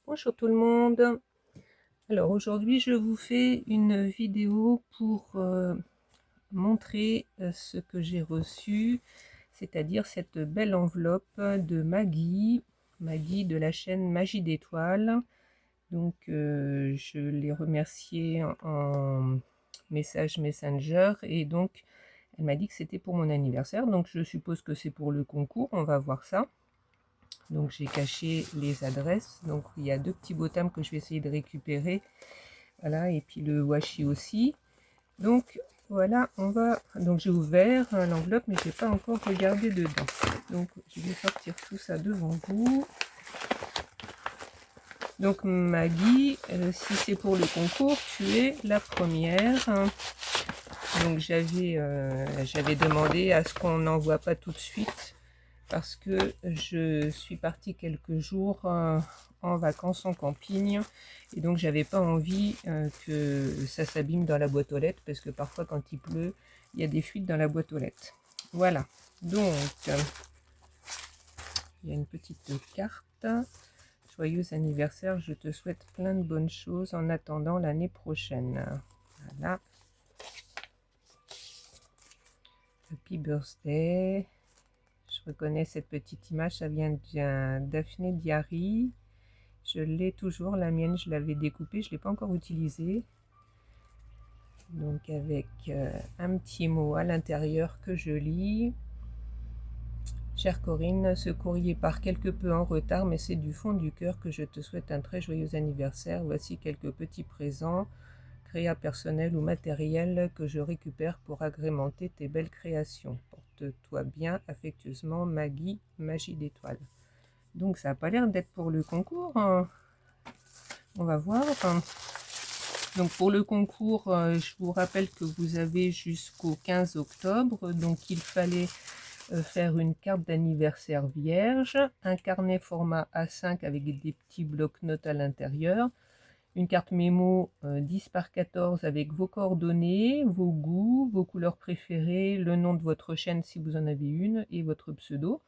Bonjour tout le monde. Alors aujourd'hui je vous fais une vidéo pour montrer ce que j'ai reçu, c'est-à-dire cette belle enveloppe de Maggie de la chaîne Magie d'étoiles. Donc je l'ai remerciée en message Messenger et donc elle m'a dit que c'était pour mon anniversaire, donc je suppose que c'est pour le concours, on va voir ça. Donc j'ai caché les adresses, donc il y a deux petits botames que je vais essayer de récupérer, voilà, et puis le washi aussi. Donc voilà, donc j'ai ouvert l'enveloppe mais j'ai pas encore regardé dedans, donc je vais sortir tout ça devant vous. Donc Maggie, si c'est pour le concours, tu es la première. Donc j'avais demandé à ce qu'on n'envoie pas tout de suite parce que je suis partie quelques jours en vacances en camping et donc j'avais pas envie que ça s'abîme dans la boîte aux lettres, parce que parfois quand il pleut il y a des fuites dans la boîte aux lettres. Voilà, donc il y a une petite carte. Joyeux anniversaire, je te souhaite plein de bonnes choses en attendant l'année prochaine. Voilà, happy birthday. Je reconnais cette petite image, ça vient d'un Daphné Diary. Je l'ai toujours, la mienne, je l'avais découpée, je ne l'ai pas encore utilisée. Donc avec un petit mot à l'intérieur que je lis. Chère Corinne, ce courrier part quelque peu en retard, mais c'est du fond du cœur que je te souhaite un très joyeux anniversaire. Voici quelques petits présents, créa personnels ou matériels, que je récupère pour agrémenter tes belles créations. Porte-toi bien, affectueusement, Maggie, Magie d'étoiles. Donc ça n'a pas l'air d'être pour le concours, hein. On va voir. Donc pour le concours, je vous rappelle que vous avez jusqu'au 15 octobre. Donc il fallait faire une carte d'anniversaire vierge, un carnet format A5 avec des petits blocs-notes à l'intérieur, une carte mémo 10 par 14 avec vos coordonnées, vos goûts, vos couleurs préférées, le nom de votre chaîne si vous en avez une et votre pseudo,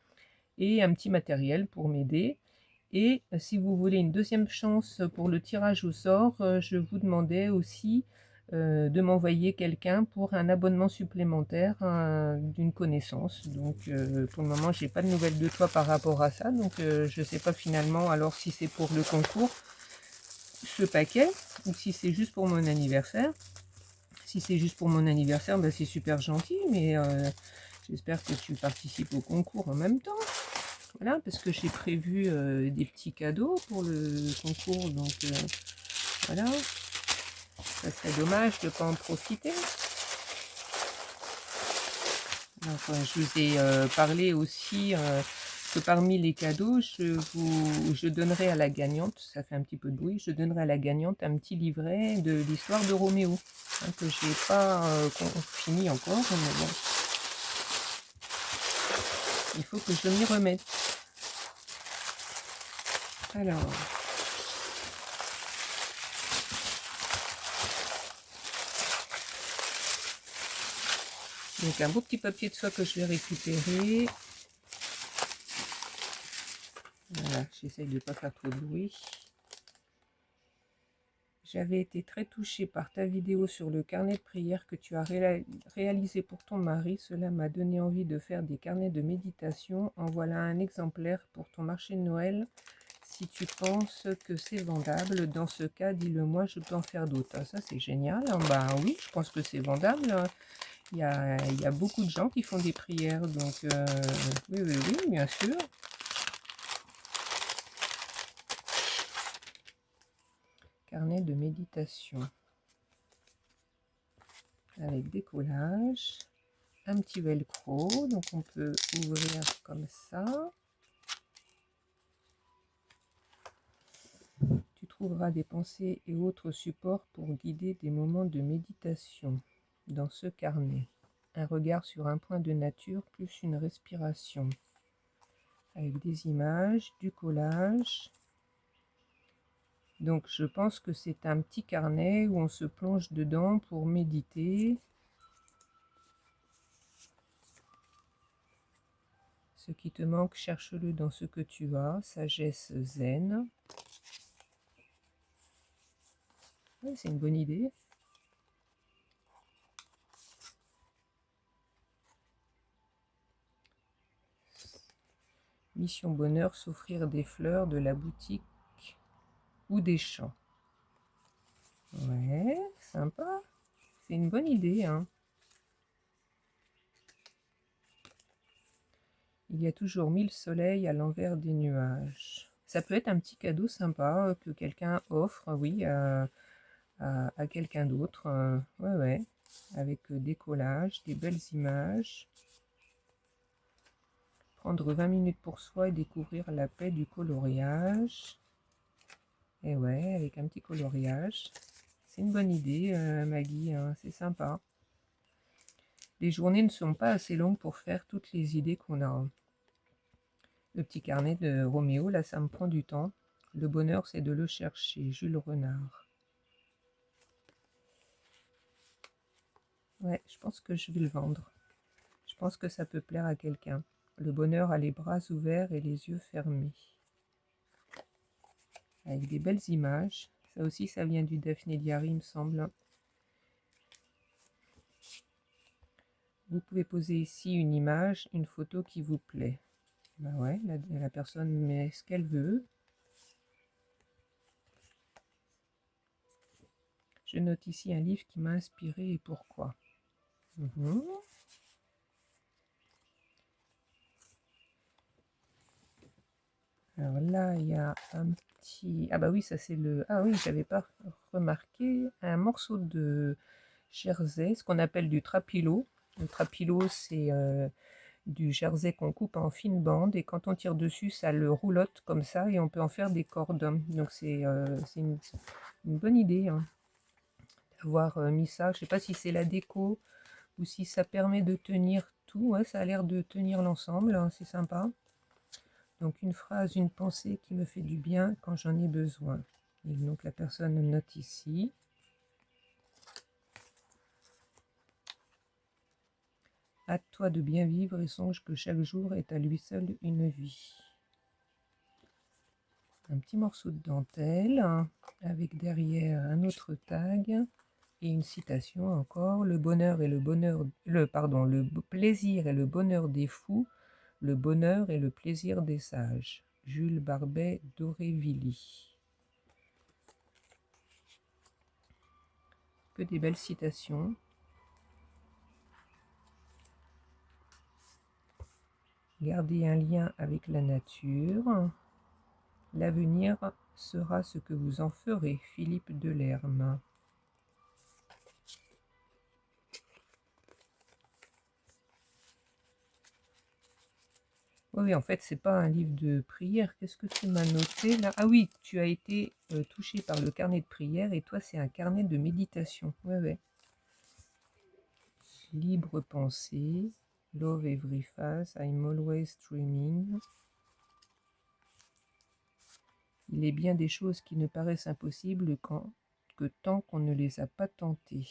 et un petit matériel pour m'aider. Et si vous voulez une deuxième chance pour le tirage au sort, je vous demandais aussi de m'envoyer quelqu'un pour un abonnement supplémentaire d'une connaissance. Donc pour le moment, j'ai pas de nouvelles de toi par rapport à ça. Donc je sais pas finalement alors si c'est pour le concours, ce paquet, ou si c'est juste pour mon anniversaire. Si c'est juste pour mon anniversaire, ben c'est super gentil, mais j'espère que tu participes au concours en même temps. Voilà, parce que j'ai prévu des petits cadeaux pour le concours, donc voilà, ça serait dommage de ne pas en profiter. Donc, je vous ai parlé aussi que parmi les cadeaux, je donnerai à la gagnante, ça fait un petit peu de bruit, je donnerai à la gagnante un petit livret de l'histoire de Roméo, hein, que je n'ai pas fini encore, mais bon, il faut que je m'y remette. Alors, donc un beau petit papier de soie que je vais récupérer. Voilà, j'essaye de ne pas faire trop de bruit. J'avais été très touchée par ta vidéo sur le carnet de prière que tu as réalisé pour ton mari. Cela m'a donné envie de faire des carnets de méditation. En voilà un exemplaire pour ton marché de Noël. Si tu penses que c'est vendable, dans ce cas, dis-le moi, je peux en faire d'autres. Ah, ça, c'est génial. Bah oui, je pense que c'est vendable. Il y a beaucoup de gens qui font des prières, donc oui, oui, oui, bien sûr. Carnet de méditation avec des collages, un petit velcro, donc on peut ouvrir comme ça. Tu trouveras des pensées et autres supports pour guider des moments de méditation dans ce carnet. Un regard sur un point de nature plus une respiration, avec des images, du collage. Donc je pense que c'est un petit carnet où on se plonge dedans pour méditer. Ce qui te manque, cherche-le dans ce que tu as. Sagesse zen. c'est une bonne idée. Mission bonheur, s'offrir des fleurs de la boutique ou des champs. Ouais, sympa. C'est une bonne idée, hein. Il y a toujours 1000 soleils à l'envers des nuages. Ça peut être un petit cadeau sympa que quelqu'un offre, oui, à quelqu'un d'autre. Ouais, ouais. Avec des collages, des belles images. Prendre 20 minutes pour soi et découvrir la paix du coloriage. Et ouais, avec un petit coloriage. C'est une bonne idée, Maggie, hein, c'est sympa. Les journées ne sont pas assez longues pour faire toutes les idées qu'on a. Le petit carnet de Roméo, là, ça me prend du temps. Le bonheur, c'est de le chercher. Jules Renard. Ouais, je pense que je vais le vendre. Je pense que ça peut plaire à quelqu'un. Le bonheur a les bras ouverts et les yeux fermés. Avec des belles images. Ça aussi, ça vient du Daphné Diary, il me semble. Vous pouvez poser ici une image, une photo qui vous plaît. Bah ouais, la personne met ce qu'elle veut. Je note ici un livre qui m'a inspiré et pourquoi. Alors là, il y a un petit... Ah bah oui, ça c'est le... Ah oui, j'avais pas remarqué. Un morceau de jersey, ce qu'on appelle du trapilo. Le trapilo, c'est du jersey qu'on coupe en fines bandes. Et quand on tire dessus, ça le roulotte comme ça. Et on peut en faire des cordes. Donc c'est une bonne idée, hein, d'avoir mis ça. Je sais pas si c'est la déco ou si ça permet de tenir tout. Ouais, ça a l'air de tenir l'ensemble. Hein, c'est sympa. Donc une phrase, une pensée qui me fait du bien quand j'en ai besoin. Et donc la personne note ici. Hâte-toi de bien vivre et songe que chaque jour est à lui seul une vie. Un petit morceau de dentelle, hein, avec derrière un autre tag et une citation encore. Le bonheur et le bonheur, le plaisir et le bonheur des fous, le bonheur et le plaisir des sages. Jules Barbet d'Aurevilly. Que des belles citations. Gardez un lien avec la nature. L'avenir sera ce que vous en ferez. Philippe Delerme. Oui, en fait, c'est pas un livre de prière. Qu'est-ce que tu m'as noté là? Ah oui, tu as été touché par le carnet de prière et toi, c'est un carnet de méditation. Ouais, ouais. Libre pensée. Love every face. I'm always dreaming. Il est bien des choses qui ne paraissent impossibles que tant qu'on ne les a pas tentées.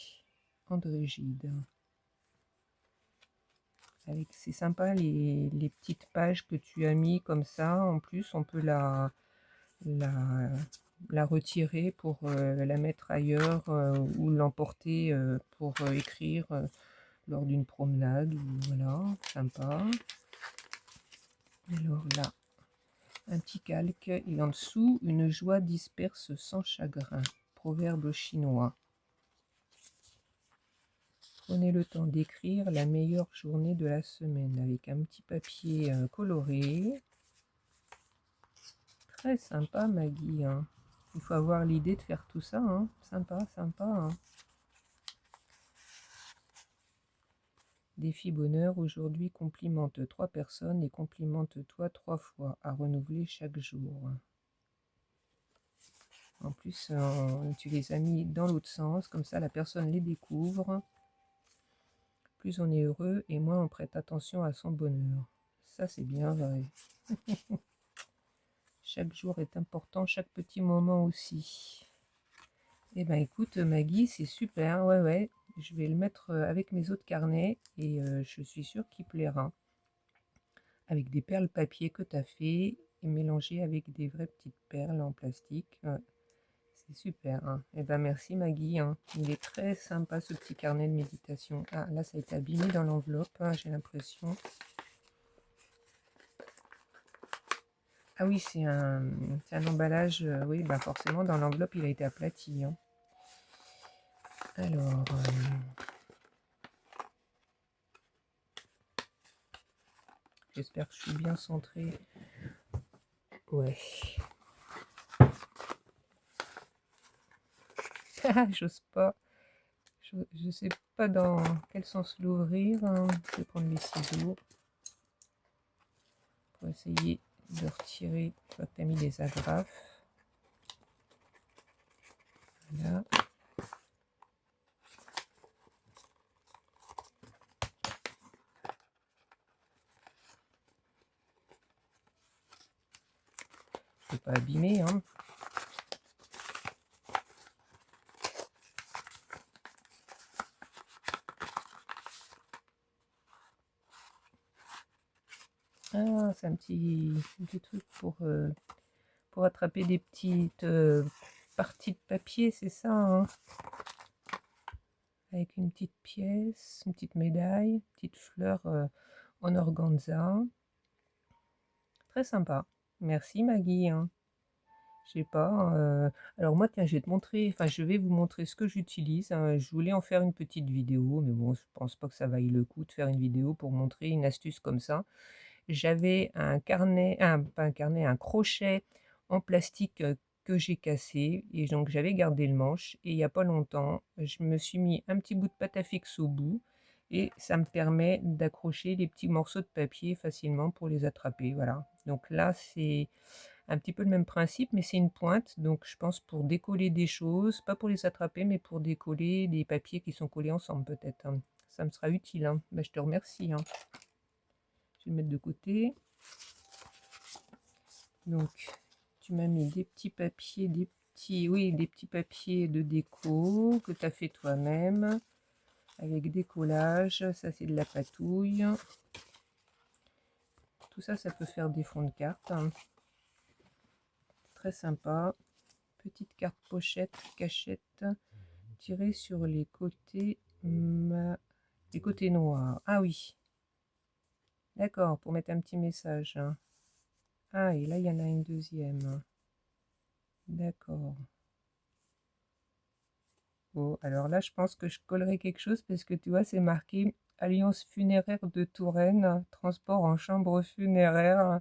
André Gide. C'est sympa les petites pages que tu as mis comme ça. En plus, on peut la, la retirer pour la mettre ailleurs ou l'emporter pour écrire lors d'une promenade. Voilà, sympa. Alors là, un petit calque et en dessous, une joie disperse sans chagrin. Proverbe chinois. Prenez le temps d'écrire la meilleure journée de la semaine avec un petit papier coloré. Très sympa, Maggie. Hein. Il faut avoir l'idée de faire tout ça. Hein. Sympa, sympa. Hein. Défi bonheur. Aujourd'hui, complimente 3 personnes et complimente-toi 3 fois à renouveler chaque jour. En plus, tu les as mis dans l'autre sens. Comme ça, la personne les découvre. Plus on est heureux et moins on prête attention à son bonheur. Ça, c'est bien vrai. Chaque jour est important, chaque petit moment aussi. Eh ben écoute Maggie, c'est super, ouais ouais. Je vais le mettre avec mes autres carnets et je suis sûre qu'il plaira. Avec des perles papier que tu as fait et mélangées avec des vraies petites perles en plastique. Ouais. C'est super, hein. Eh ben merci Maggie, hein. Il est très sympa ce petit carnet de méditation. Ah, là ça a été abîmé dans l'enveloppe, hein, j'ai l'impression. Ah oui, c'est un emballage, oui, bah forcément dans l'enveloppe il a été aplati, hein. Alors, j'espère que je suis bien centrée. Ouais. J'ose pas. Je sais pas dans quel sens l'ouvrir, hein. Je vais prendre les ciseaux pour essayer de retirer. Je vois que tu as mis les agrafes. Voilà. Je ne vais pas abîmer, hein. Ah, c'est un petit truc pour attraper des petites parties de papier, c'est ça, hein. Avec une petite pièce, une petite médaille, une petite fleur en organza. Très sympa. Merci Maggie, hein. Je sais pas. Alors moi, tiens, je vais te montrer, enfin, je vais vous montrer ce que j'utilise, hein. Je voulais en faire une petite vidéo, mais bon, je pense pas que ça vaille le coup de faire une vidéo pour montrer une astuce comme ça. J'avais un carnet, pas un carnet, un crochet en plastique que j'ai cassé, et donc j'avais gardé le manche. Et il n'y a pas longtemps, je me suis mis un petit bout de pâte à fixe au bout, et ça me permet d'accrocher les petits morceaux de papier facilement pour les attraper. Voilà. Donc là, c'est un petit peu le même principe, mais c'est une pointe, donc je pense pour décoller des choses, pas pour les attraper, mais pour décoller des papiers qui sont collés ensemble peut-être, hein. Ça me sera utile, hein. Bah, je te remercie, hein. Je vais le mettre de côté. Donc, tu m'as mis des petits papiers, des petits papiers de déco que tu as fait toi-même, avec des collages. Ça, c'est de la patouille. Tout ça, ça peut faire des fonds de cartes, hein. Très sympa. Petite carte pochette, cachette, tirée sur les côtés, les côtés noirs. Ah oui, d'accord, pour mettre un petit message, hein. Ah, et là, il y en a une deuxième. D'accord. Bon, alors là, je pense que je collerai quelque chose parce que tu vois, c'est marqué Alliance funéraire de Touraine, transport en chambre funéraire.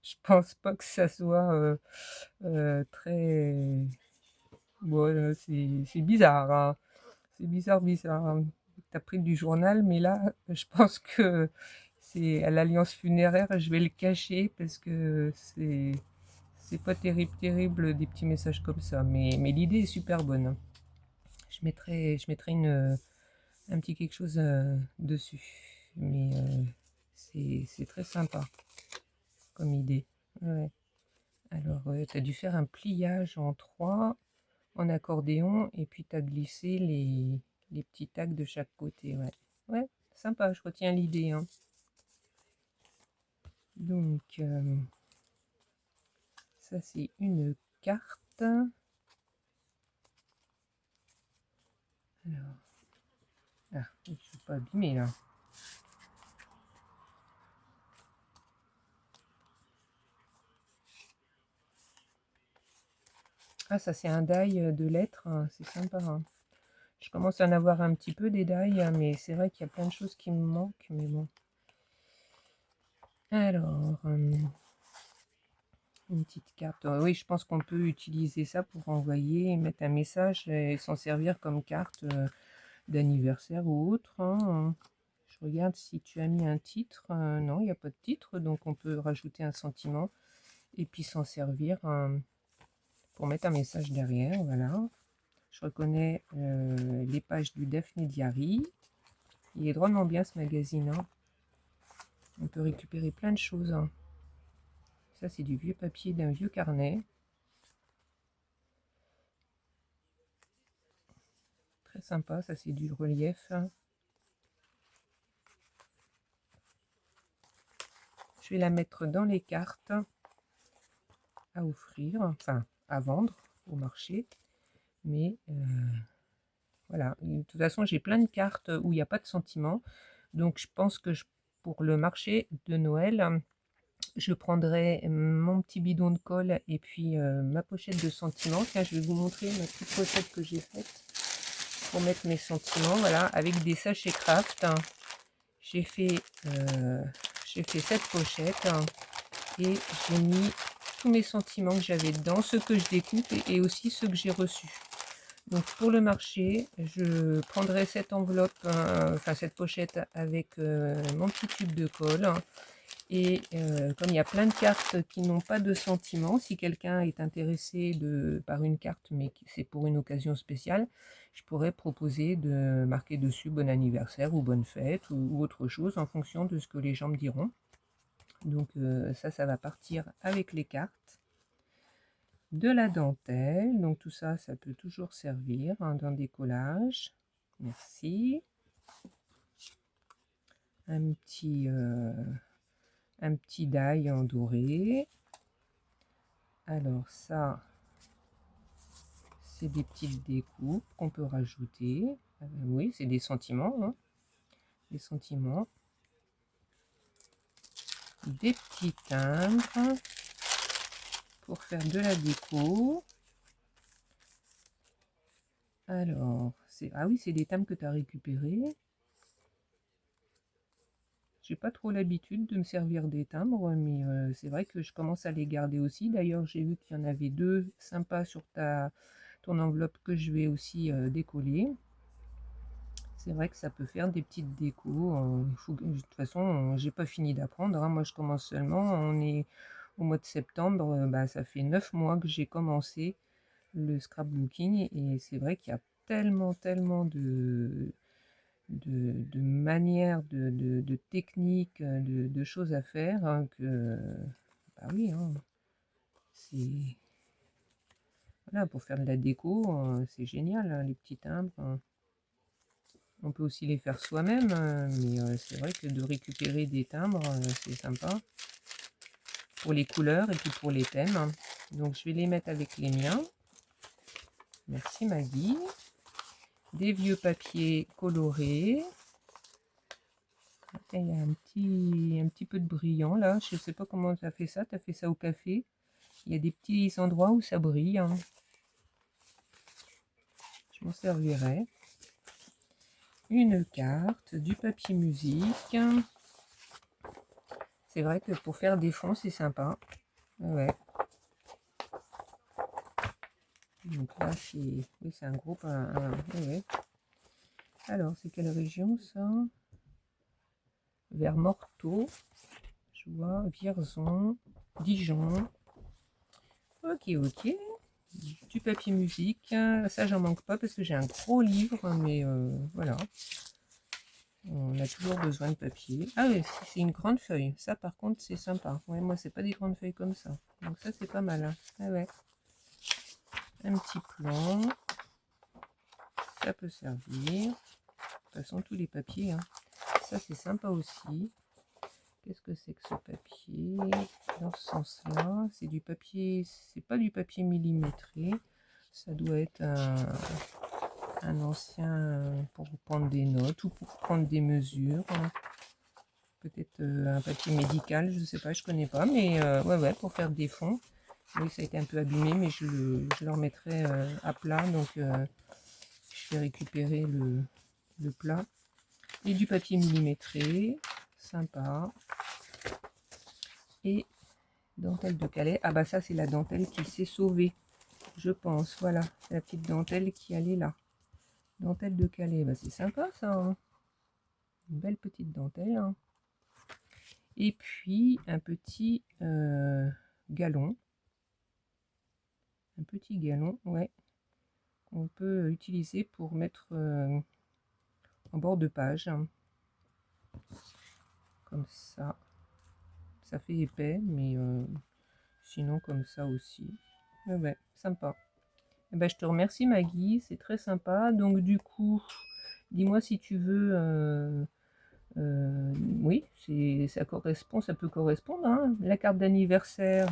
Je pense pas que ça soit très... Bon, c'est bizarre, hein. C'est bizarre, bizarre, hein. T'as pris du journal, mais là, je pense que c'est à l'Alliance funéraire. Je vais le cacher parce que c'est pas terrible, terrible des petits messages comme ça. Mais l'idée est super bonne, hein. Je mettrai un petit quelque chose dessus. Mais c'est très sympa comme idée. Ouais. Alors, tu as dû faire un pliage en 3 en accordéon et puis tu as glissé les petits tags de chaque côté. Ouais, ouais, sympa, je retiens l'idée, hein. Donc, ça c'est une carte. Alors, ah, je ne suis pas abîmée là. Ah, ça c'est un die de lettres, hein. C'est sympa, hein. Je commence à en avoir un petit peu des die, hein, mais c'est vrai qu'il y a plein de choses qui me manquent, mais bon. Alors, une petite carte. Oui, je pense qu'on peut utiliser ça pour envoyer, mettre un message et s'en servir comme carte d'anniversaire ou autre, hein. Je regarde si tu as mis un titre. Non, il n'y a pas de titre, donc on peut rajouter un sentiment et puis s'en servir pour mettre un message derrière. Voilà. Je reconnais les pages du Daphné Diary. Il est drôlement bien ce magazine, hein. On peut récupérer plein de choses, hein. Ça, c'est du vieux papier d'un vieux carnet. Très sympa, ça c'est du relief. Je vais la mettre dans les cartes à offrir, enfin à vendre au marché. Mais voilà, de toute façon, j'ai plein de cartes où il n'y a pas de sentiments. Donc, je pense que pour le marché de Noël, je prendrai mon petit bidon de colle et puis ma pochette de sentiments. Tiens, je vais vous montrer ma petite pochette que j'ai faite pour mettre mes sentiments. Voilà, avec des sachets craft. J'ai fait, cette pochette et j'ai mis tous mes sentiments que j'avais dedans, ceux que je découpe et aussi ceux que j'ai reçus. Donc pour le marché, je prendrai cette enveloppe, enfin cette pochette avec mon petit tube de colle. Et comme il y a plein de cartes qui n'ont pas de sentiments, si quelqu'un est intéressé par une carte, mais c'est pour une occasion spéciale, je pourrais proposer de marquer dessus bon anniversaire ou bonne fête ou autre chose en fonction de ce que les gens me diront. Donc ça va partir avec les cartes. De la dentelle, donc tout ça, ça peut toujours servir dans des collages. Merci. Un petit die en doré. Alors ça, c'est des petites découpes qu'on peut rajouter. Oui, c'est des sentiments, hein. Des sentiments. Des petits timbres pour faire de la déco. Alors, ah oui, c'est des timbres que tu as récupérés. J'ai pas trop l'habitude de me servir des timbres, mais c'est vrai que je commence à les garder aussi. D'ailleurs, j'ai vu qu'il y en avait 2 sympas sur ton enveloppe que je vais aussi décoller. C'est vrai que ça peut faire des petites décos. De toute façon, j'ai pas fini d'apprendre, hein. Moi, je commence seulement. On est au mois de septembre. Bah, ça fait 9 mois que j'ai commencé le scrapbooking. Et c'est vrai qu'il y a tellement de manières, de techniques, de choses à faire, hein, que... Bah oui, hein, c'est... Voilà, pour faire de la déco, c'est génial, hein, les petits timbres, hein. On peut aussi les faire soi-même, mais c'est vrai que de récupérer des timbres, c'est sympa. Pour les couleurs et puis pour les thèmes, hein. Donc je vais les mettre avec les miens. Merci Maggie. Des vieux papiers colorés. Il y a un petit peu de brillant là. Je ne sais pas comment tu as fait ça. Tu as fait ça au café. Il y a des petits endroits où ça brille, hein. Je m'en servirai. Une carte, du papier musique. C'est vrai que pour faire des fonds, c'est sympa. Ouais. Donc là, c'est un groupe. Ouais. Alors, c'est quelle région ça? Vers Morteau. Je vois Vierzon, Dijon. Ok. Du papier musique. Ça, j'en manque pas parce que j'ai un gros livre, mais voilà. On a toujours besoin de papier. Ah oui, c'est une grande feuille. Ça, par contre, c'est sympa. Ouais, moi, c'est pas des grandes feuilles comme ça. Donc ça, c'est pas mal, hein. Ah ouais. Un petit plan. Ça peut servir. De toute façon, tous les papiers, hein. Ça, c'est sympa aussi. Qu'est-ce que c'est que ce papier? Dans ce sens-là, c'est du papier... C'est pas du papier millimétré. Ça doit être un ancien pour prendre des notes ou pour prendre des mesures. Peut-être un papier médical, je sais pas, je connais pas, mais ouais, pour faire des fonds. Oui, ça a été un peu abîmé, mais je le remettrai à plat, donc je vais récupérer le plat. Et du papier millimétré, sympa. Et dentelle de Calais, ah bah ça c'est la dentelle qui s'est sauvée, je pense, voilà, c'est la petite dentelle qui allait là. Dentelle de Calais, bah c'est sympa ça, hein. Une belle petite dentelle, hein. Et puis un petit galon. Un petit galon, ouais. On peut utiliser pour mettre en bord de page. Hein. Comme ça. Ça fait épais, mais sinon comme ça aussi. Ouais, sympa. Et ben, je te remercie Maggie, c'est très sympa. Donc du coup, dis-moi si tu veux... oui, ça correspond, ça peut correspondre, hein. La carte d'anniversaire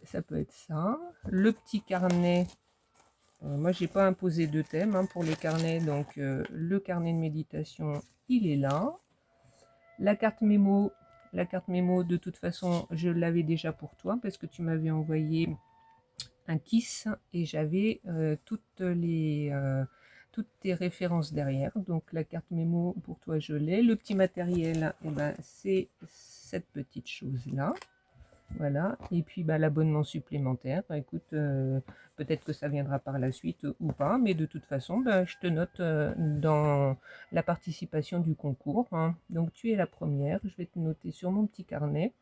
ça peut être ça. Le petit carnet, moi j'ai pas imposé de thème hein, pour les carnets, donc le carnet de méditation, il est là. La carte mémo de toute façon, je l'avais déjà pour toi parce que tu m'avais envoyé un kiss et j'avais toutes tes références derrière. Donc la carte mémo pour toi, je l'ai. Le petit matériel, eh ben, c'est cette petite chose-là. Voilà, et puis bah, l'abonnement supplémentaire, bah, écoute, peut-être que ça viendra par la suite ou pas, mais de toute façon, bah, je te note dans la participation du concours, hein. Donc tu es la première, je vais te noter sur mon petit carnet.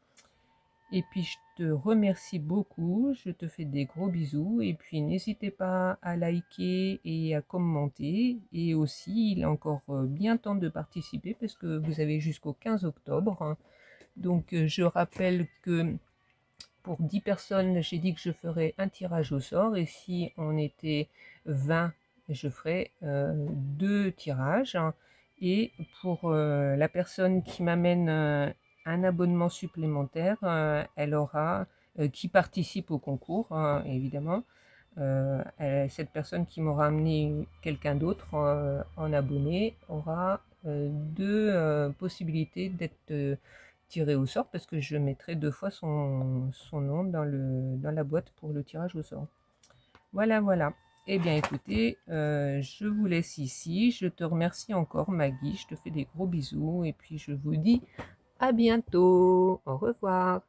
Et puis je te remercie beaucoup, je te fais des gros bisous, et puis n'hésitez pas à liker et à commenter, et aussi il est encore bien temps de participer parce que vous avez jusqu'au 15 octobre, hein. Donc je rappelle que pour 10 personnes, j'ai dit que je ferais un tirage au sort et si on était 20, je ferais 2 tirages. Et pour la personne qui m'amène un abonnement supplémentaire, elle aura, qui participe au concours, hein, évidemment, cette personne qui m'aura amené quelqu'un d'autre en abonné aura 2 possibilités d'être tiré au sort parce que je mettrai 2 fois son nom dans la boîte pour le tirage au sort. Voilà, voilà. Eh bien, écoutez, je vous laisse ici. Je te remercie encore, Maggie. Je te fais des gros bisous et puis je vous dis à bientôt. Au revoir.